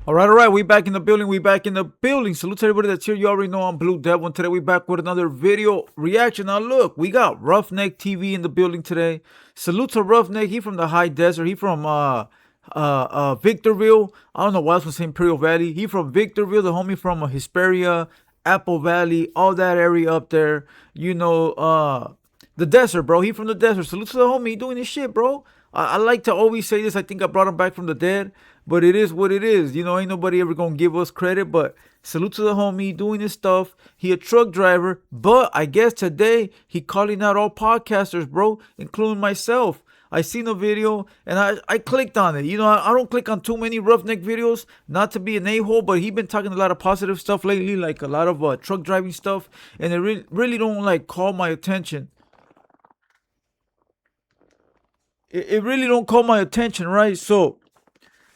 All right, we back in the building. Salute to everybody that's here. You already know I'm Blue Devil, and today we back with another video reaction. Now look, we got RuffneckTV in the building today. Salute to Roughneck. He from the high desert. He from Victorville. I don't know why it's from St. Imperial Valley. He from Victorville. The homie from Hesperia, Apple Valley, all that area up there. You know, the desert, bro. He from the desert. Salute to the homie. He doing his shit, bro. I like to always say this. I think I brought him back from the dead, but it is what it is. You know, ain't nobody ever gonna give us credit, but salute to the homie doing his stuff. He a truck driver, but I guess today he calling out all podcasters, bro, including myself. I seen a video and I clicked on it. You know, I don't click on too many Roughneck videos, not to be an a-hole, but he been talking a lot of positive stuff lately, like a lot of truck driving stuff, and it really don't like call my attention. It really don't call my attention, right? So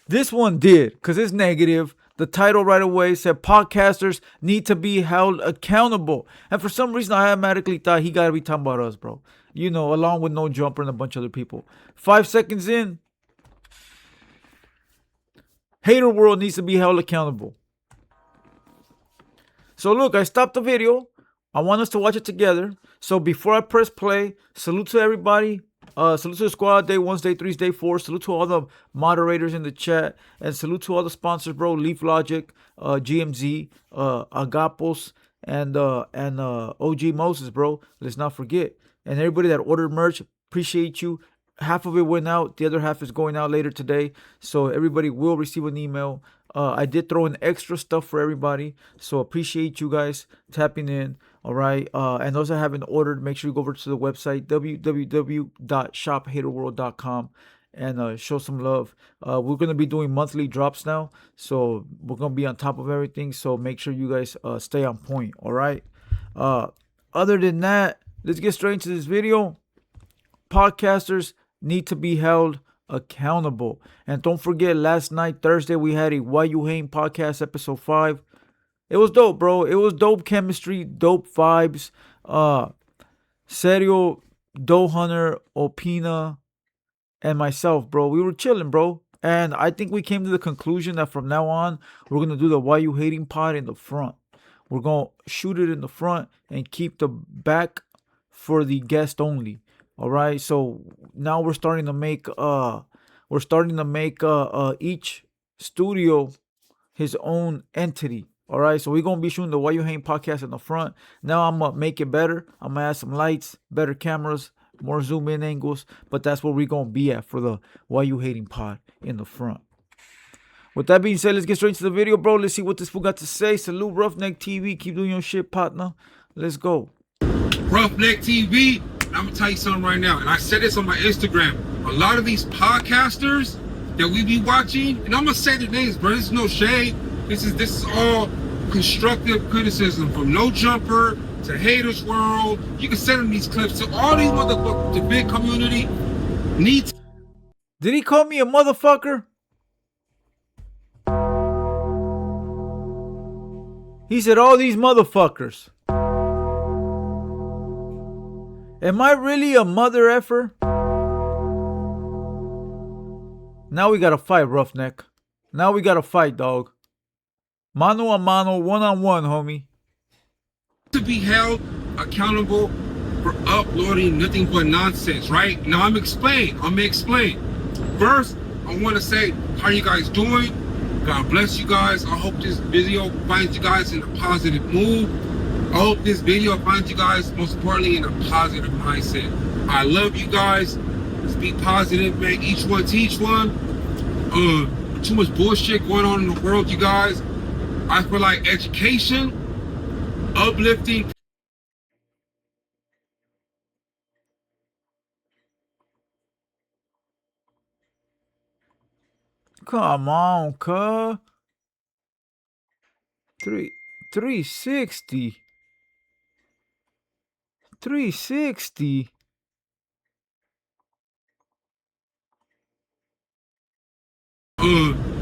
this one did, because it's negative. The title right away said podcasters need to be held accountable. And for some reason, I automatically thought he got to be talking about us, bro. You know, along with No Jumper and a bunch of other people. 5 seconds in, HaterWorld needs to be held accountable. So look, I stopped the video. I want us to watch it together. So before I press play, salute to everybody. Salute to the squad, day 1, day 3, day 4. Salute to all the moderators in the chat. And salute to all the sponsors, bro. Leaf Logic, GMZ, Agapos, and OG Moses, bro. Let's not forget. And everybody that ordered merch, appreciate you. Half of it went out. The other half is going out later today. So everybody will receive an email. I did throw in extra stuff for everybody. So appreciate you guys tapping in. All right. And those that haven't ordered, make sure you go over to the website, www.shophaterworld.com, and show some love. We're going to be doing monthly drops now. So we're going to be on top of everything. So make sure you guys stay on point. All right. Other than that, let's get straight into this video. Podcasters need to be held accountable. And don't forget, last night, Thursday, we had a Why You Hating podcast, episode 5. It was dope, bro. It was dope chemistry, dope vibes. Serio, Doe Hunter, Opina, and myself, bro. We were chilling, bro. And I think we came to the conclusion that from now on, we're going to do the Why You Hating pod in the front. We're going to shoot it in the front and keep the back for the guest only. All right. So now we're starting to make each studio his own entity. All right, so we're going to be shooting the Why You Hating podcast in the front. Now I'm going to make it better. I'm going to add some lights, better cameras, more zoom in angles. But that's where we're going to be at for the Why You Hating pod in the front. With that being said, let's get straight into the video, bro. Let's see what this fool got to say. Salute RuffneckTV. Keep doing your shit, partner. Let's go. RuffneckTV, I'm going to tell you something right now. And I said this on my Instagram. A lot of these podcasters that we be watching, and I'm going to say the names, bro. This is no shade. This is all constructive criticism, from No Jumper to HaterWorld. You can send them these clips to all these motherfuckers. The big community needs. Did he call me a motherfucker? He said all these motherfuckers. Am I really a mother effer? Now we gotta fight, Roughneck. Now we gotta fight, dog. Mano a mano, one-on-one, homie. To be held accountable for uploading nothing but nonsense, right? Now I'm gonna explain. First, I want to say, how you guys doing? God bless you guys. I hope this video finds you guys in a positive mood. I hope this video finds you guys, most importantly, in a positive mindset. I love you guys. Let's be positive, man. Each one teach one. Too much bullshit going on in the world, you guys. I feel like education, uplifting. Come on, cuz. 360. 360.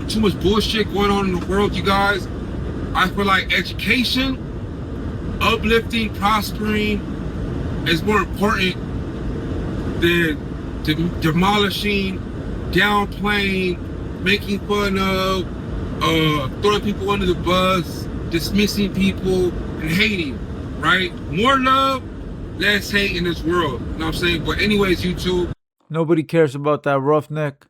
Too much bullshit going on in the world, you guys. I feel like education, uplifting, prospering is more important than demolishing, downplaying, making fun of, throwing people under the bus, dismissing people, and hating, right? More love, less hate in this world. You know what I'm saying? But anyways, YouTube. Nobody cares about that, Roughneck.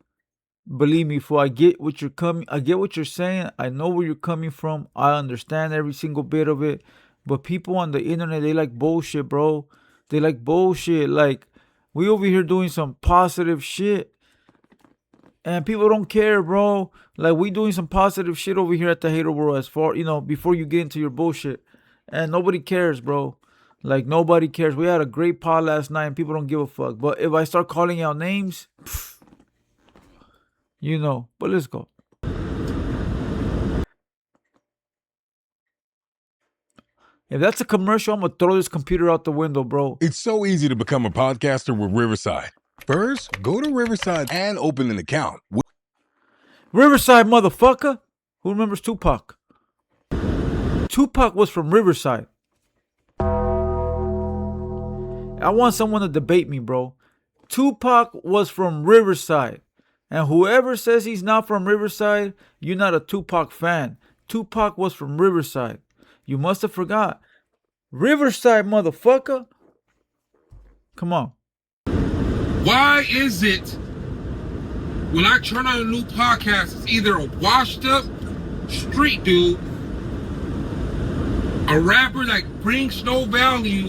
Believe me, fool, I get what you're saying. I know where you're coming from. I understand every single bit of it. But people on the internet, they like bullshit, bro. They like bullshit. Like, we over here doing some positive shit. And people don't care, bro. Like, we doing some positive shit over here at the Hater World as far, before you get into your bullshit. And nobody cares, bro. Like, nobody cares. We had a great pod last night and people don't give a fuck. But if I start calling out names, but let's go. If that's a commercial, I'm gonna throw this computer out the window, bro. It's so easy to become a podcaster with Riverside. First, go to Riverside and open an account. Riverside, motherfucker. Who remembers Tupac? Tupac was from Riverside. I want someone to debate me, bro. Tupac was from Riverside. And whoever says he's not from Riverside, you're not a Tupac fan. Tupac was from Riverside. You must have forgot. Riverside, motherfucker. Come on. Why is it when I turn on a new podcast, it's either a washed up street dude, a rapper that brings no value,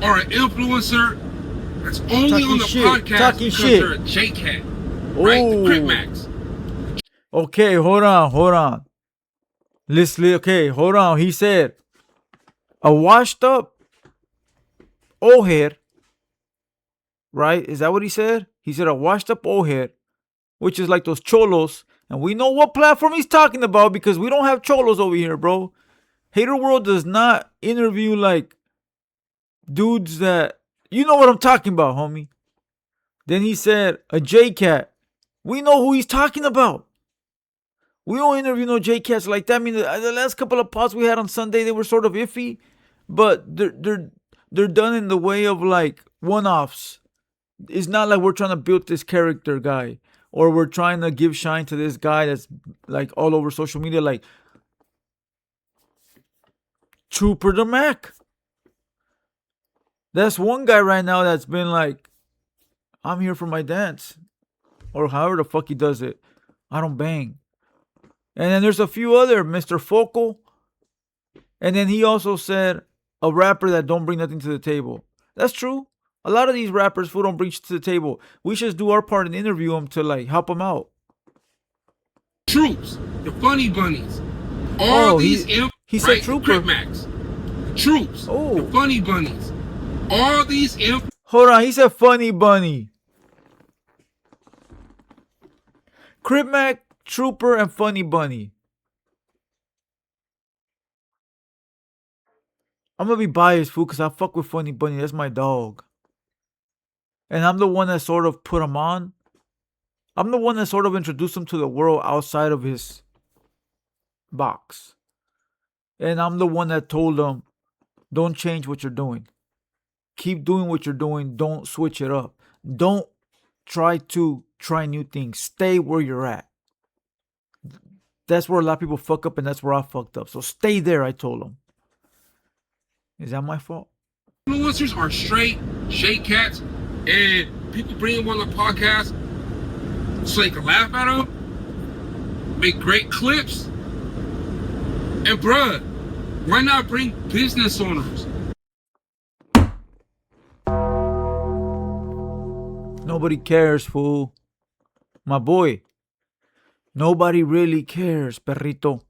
or an influencer that's only Talking on the shit. podcast Talking because shit. they're a J-Cat, right? The Crip Max. Okay, hold on. Listen, okay, hold on. He said, a washed up old head, right? Is that what he said? He said a washed up old head, which is like those cholos. And we know what platform he's talking about because we don't have cholos over here, bro. Hater World does not interview like dudes that, you know what I'm talking about, homie. Then he said a J-Cat. We know who he's talking about. We don't interview no J-Cats like that. I mean, the last couple of pods we had on Sunday, they were sort of iffy, but they're done in the way of like one-offs. It's not like we're trying to build this character guy, or we're trying to give shine to this guy that's like all over social media, like Trooper the Mac. That's one guy right now that's been like, I'm here for my dance, or however the fuck he does it. I don't bang. And then there's a few other, Mr. Focal. And then he also said a rapper that don't bring nothing to the table. That's true. A lot of these rappers who don't bring shit to the table. We should do our part and interview them to like help them out. Troops, the Funny Bunnies, all these he said Trooper. Crip Max, Troops, the Funny Bunnies, all these Hold on, he said Funny Bunny. Crip Mac, Trooper, and Funny Bunny. I'm gonna be biased, fool, because I fuck with Funny Bunny. That's my dog. And I'm the one that sort of put him on. I'm the one that sort of introduced him to the world outside of his box. And I'm the one that told him, don't change what you're doing. Keep doing what you're doing. Don't switch it up. Don't try new things. Stay where you're at. That's where a lot of people fuck up, and that's where I fucked up. So stay there, I told him. Is that my fault? influencers are straight J-Cats, and people bring them on the podcast so they can laugh at them, make great clips. And bruh, why not bring business owners? Nobody cares, fool. My boy. Nobody really cares, perrito.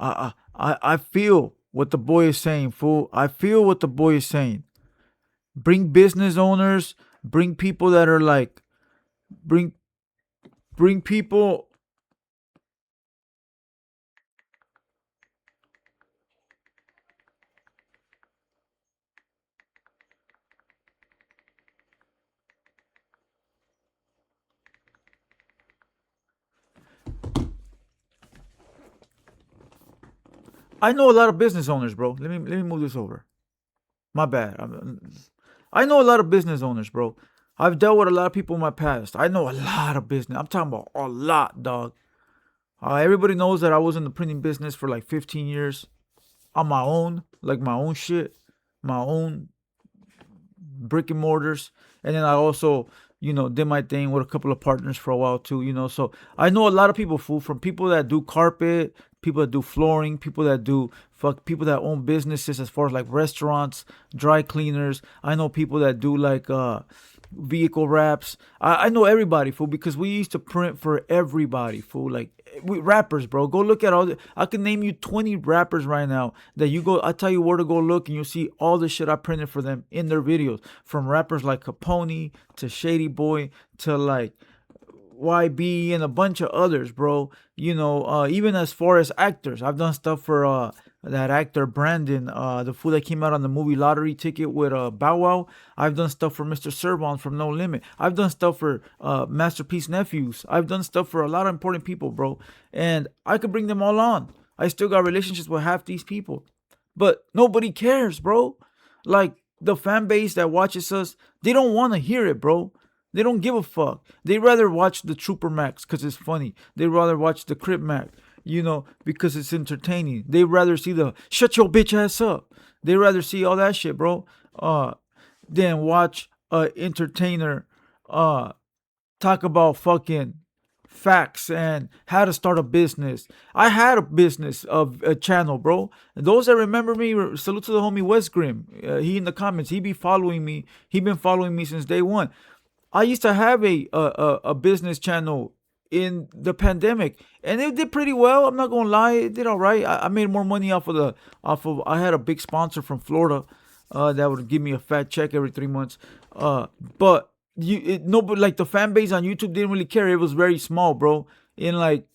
I feel what the boy is saying, fool. I feel what the boy is saying. Bring business owners. Bring people that are like, bring people. I know a lot of business owners, bro. Let me move this over. My bad. I know a lot of business owners, bro. I've dealt with a lot of people in my past. I know a lot of business. I'm talking about a lot, dog. Everybody knows that I was in the printing business for like 15 years on my own, like my own shit, my own brick and mortars. And then I also, did my thing with a couple of partners for a while too. So I know a lot of people, fool, from people that do carpet, people that do flooring, people that people that own businesses as far as like restaurants, dry cleaners. I know people that do like vehicle wraps. I know everybody, fool, because we used to print for everybody, fool. Like rappers, bro. Go look at I can name you 20 rappers right now that I tell you where to go look and you'll see all the shit I printed for them in their videos. From rappers like Capone to Shady Boy to like YB and a bunch of others, bro. Even as far as actors, I've done stuff for that actor Brandon, the fool that came out on the movie Lottery Ticket with Bow Wow. I've done stuff for Mr. Servon from No Limit. I've done stuff for Masterpiece Nephews. I've done stuff for a lot of important people, bro. And I could bring them all on. I still got relationships with half these people. But nobody cares, bro. Like the fan base that watches us, they don't want to hear it, bro. They don't give a fuck. They rather watch the Trooper Max because it's funny. They rather watch the Crip Mac, because it's entertaining. They rather see the shut your bitch ass up. They rather see all that shit, bro. Than watch a entertainer talk about fucking facts and how to start a business. I had a business of a channel, bro. Those that remember me, salute to the homie West Grim. He in the comments. He be following me. He been following me since day one. I used to have a business channel in the pandemic, and it did pretty well. I'm not gonna lie, it did all right. I made more money off of. I had a big sponsor from Florida that would give me a fat check every 3 months. But nobody, like the fan base on YouTube didn't really care. It was very small, bro. In like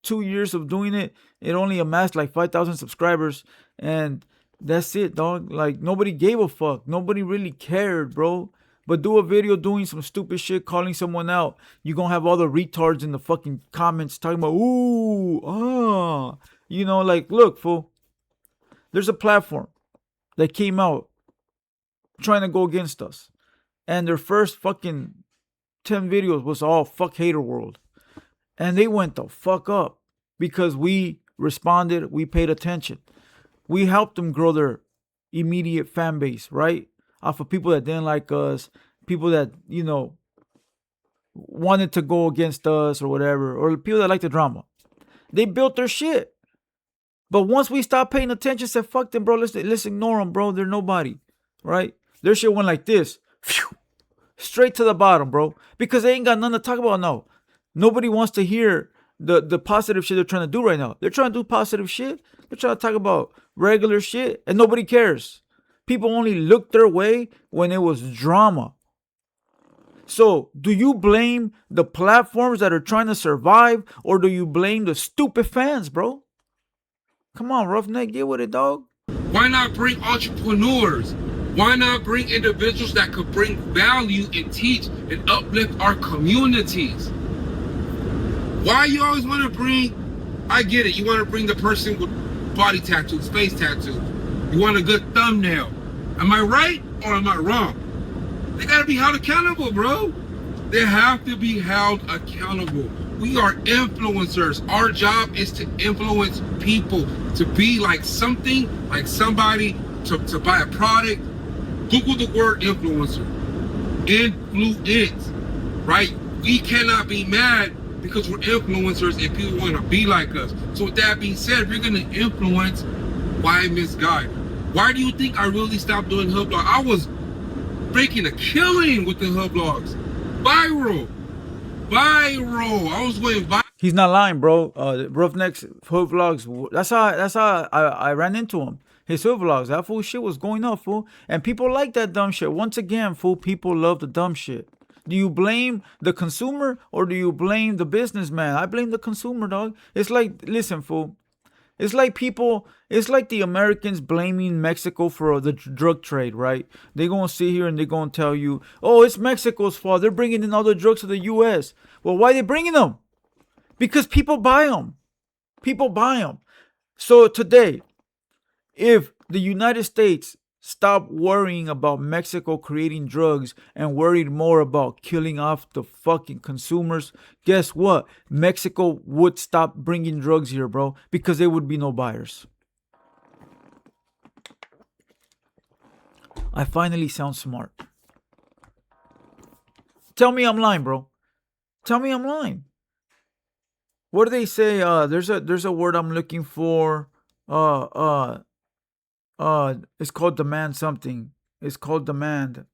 2 years of doing it, it only amassed like 5,000 subscribers, and that's it, dog. Like nobody gave a fuck. Nobody really cared, bro. But do a video doing some stupid shit, calling someone out. You're going to have all the retards in the fucking comments talking about, like, look, fool. There's a platform that came out trying to go against us. And their first fucking 10 videos was all fuck HaterWorld. And they went the fuck up because we responded, we paid attention. We helped them grow their immediate fan base, right? Off of people that didn't like us, people that, wanted to go against us or whatever, or people that like the drama. They built their shit. But once we stopped paying attention, said, fuck them, bro, let's ignore them, bro. They're nobody, right? Their shit went like this. Phew, straight to the bottom, bro. Because they ain't got nothing to talk about now. Nobody wants to hear the positive shit they're trying to do right now. They're trying to do positive shit. They're trying to talk about regular shit, and nobody cares. People only looked their way when it was drama. So, do you blame the platforms that are trying to survive, or do you blame the stupid fans, bro? Come on, Roughneck, get with it, dog. Why not bring entrepreneurs? Why not bring individuals that could bring value and teach and uplift our communities? Why you always want to bring, I get it, you want to bring the person with body tattoos, face tattoos. You want a good thumbnail. Am I right or am I wrong? They gotta be held accountable, bro. They have to be held accountable. We are influencers. Our job is to influence people, to be like something, like somebody, to buy a product. Google the word influencer. Influence, right? We cannot be mad because we're influencers and people want to be like us. So with that being said, if you're gonna influence, why misguide? Why do you think I really stopped doing hood vlogs? I was making a killing with the hood vlogs. Viral. I was going viral. He's not lying, bro. Roughneck's hood vlogs. That's how I ran into him. His hood vlogs. That fool shit was going up, fool. And people like that dumb shit. Once again, fool, people love the dumb shit. Do you blame the consumer or do you blame the businessman? I blame the consumer, dog. It's like, listen, fool. It's like the Americans blaming Mexico for the drug trade, right? They're going to sit here and they're going to tell you, oh, it's Mexico's fault. They're bringing in all the drugs to the U.S. Well, why are they bringing them? Because people buy them. People buy them. So today, if the United States Stop worrying about Mexico creating drugs and worried more about killing off the fucking consumers. Guess what? Mexico would stop bringing drugs here, bro, because there would be no buyers. I finally sound smart. Tell me I'm lying, bro. Tell me I'm lying. What do they say? There's a word I'm looking for. It's called demand something. It's called demand.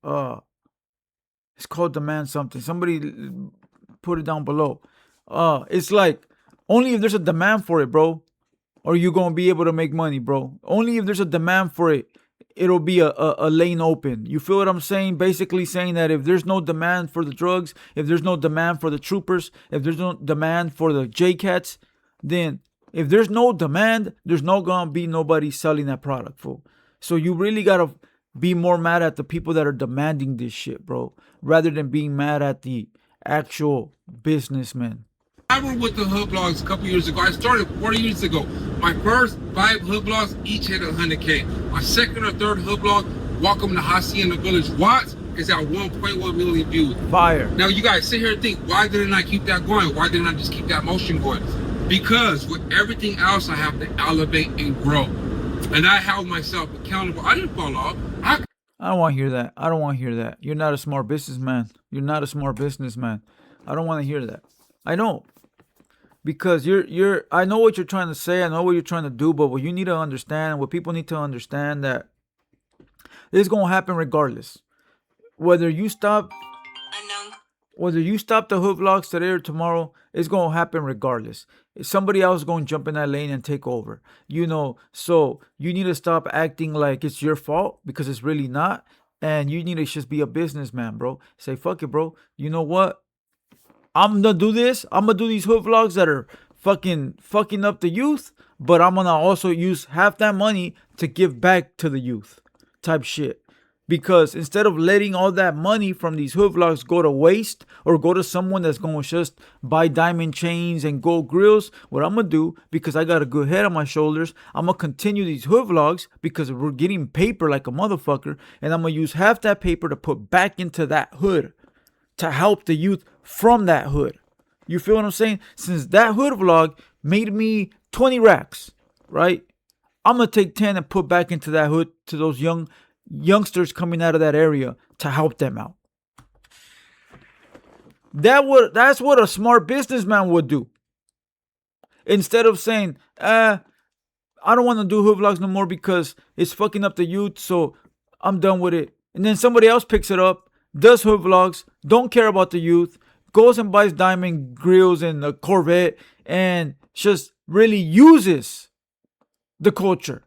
It's called demand something. Somebody put it down below. It's like only if there's a demand for it, bro, are you gonna be able to make money, bro. Only if there's a demand for it, it'll be a lane open. You feel what I'm saying? Basically saying that if there's no demand for the drugs, if there's no demand for the troopers, if there's no demand for the J-Cats, then if there's no demand, there's no gonna be nobody selling that product, fool. So you really gotta be more mad at the people that are demanding this shit, bro, rather than being mad at the actual businessmen. I were with the hood blogs a couple years ago. I started 40 years ago. My first 5 hood blogs each hit 100K. My second or third hood blog, Welcome to Hacienda Village Watts, is at 1.1 million views. Fire. Now you guys sit here and think, why didn't I keep that going? Why didn't I just keep that motion going? Because with everything else, I have to elevate and grow. And I held myself accountable. I didn't fall off. I don't want to hear that. I don't want to hear that. You're not a smart businessman. You're not a smart businessman. I don't want to hear that. I don't. Because I know what you're trying to say. I know what you're trying to do. But what you need to understand, what people need to understand, that it's going to happen regardless. Whether you stop the hood vlogs today or tomorrow, it's going to happen regardless. Somebody else is going to jump in that lane and take over. You know, so you need to stop acting like it's your fault, because it's really not. And you need to just be a businessman, bro. Say, fuck it, bro. You know what? I'm going to do this. I'm going to do these hood vlogs that are fucking up the youth. But I'm going to also use half that money to give back to the youth type shit. Because instead of letting all that money from these hood vlogs go to waste or go to someone that's going to just buy diamond chains and gold grills, what I'm going to do, because I got a good head on my shoulders, I'm going to continue these hood vlogs because we're getting paper like a motherfucker. And I'm going to use half that paper to put back into that hood to help the youth from that hood. You feel what I'm saying? Since that hood vlog made me 20 racks, right? I'm going to take 10 and put back into that hood to those youngsters coming out of that area to help them out. That's what a smart businessman would do. Instead of saying, I don't want to do hood vlogs no more because it's fucking up the youth, so I'm done with it. And then somebody else picks it up, does hood vlogs, don't care about the youth, goes and buys diamond grills and a Corvette, and just really uses the culture.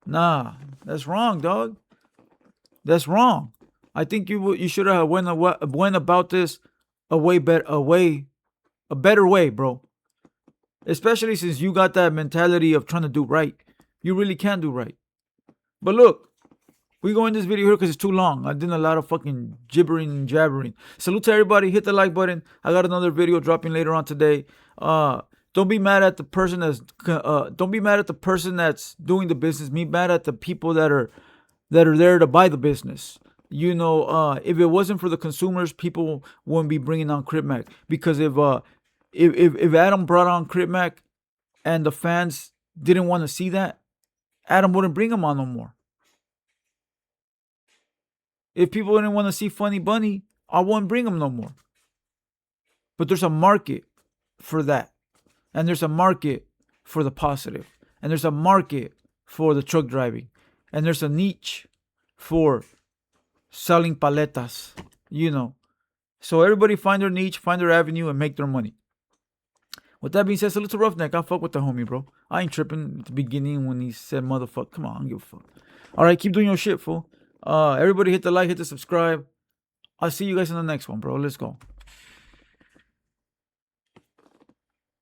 Nah, that's wrong, dog. That's wrong. I think you should have went about this a better way, bro. Especially since you got that mentality of trying to do right. You really can do right. But look, we go in this video here because it's too long. I did a lot of fucking gibbering and jabbering. Salute to everybody. Hit the like button. I got another video dropping later on today. Don't be mad at the person that's doing the business. Be mad at the people that are there to buy the business. You know, if it wasn't for the consumers, people wouldn't be bringing on Crip Mac. Because if Adam brought on Crip Mac and the fans didn't want to see that, Adam wouldn't bring him on no more. If people didn't want to see Funny Bunny, I wouldn't bring him no more. But there's a market for that. And there's a market for the positive. And there's a market for the truck driving. And there's a niche for selling paletas, you know. So everybody find their niche, find their avenue, and make their money. With that being said, salute to Roughneck. I fuck with the homie, bro. I ain't tripping at the beginning when he said motherfucker. Come on, I don't give a fuck. All right, keep doing your shit, fool. Everybody hit the like, hit the subscribe. I'll see you guys in the next one, bro. Let's go.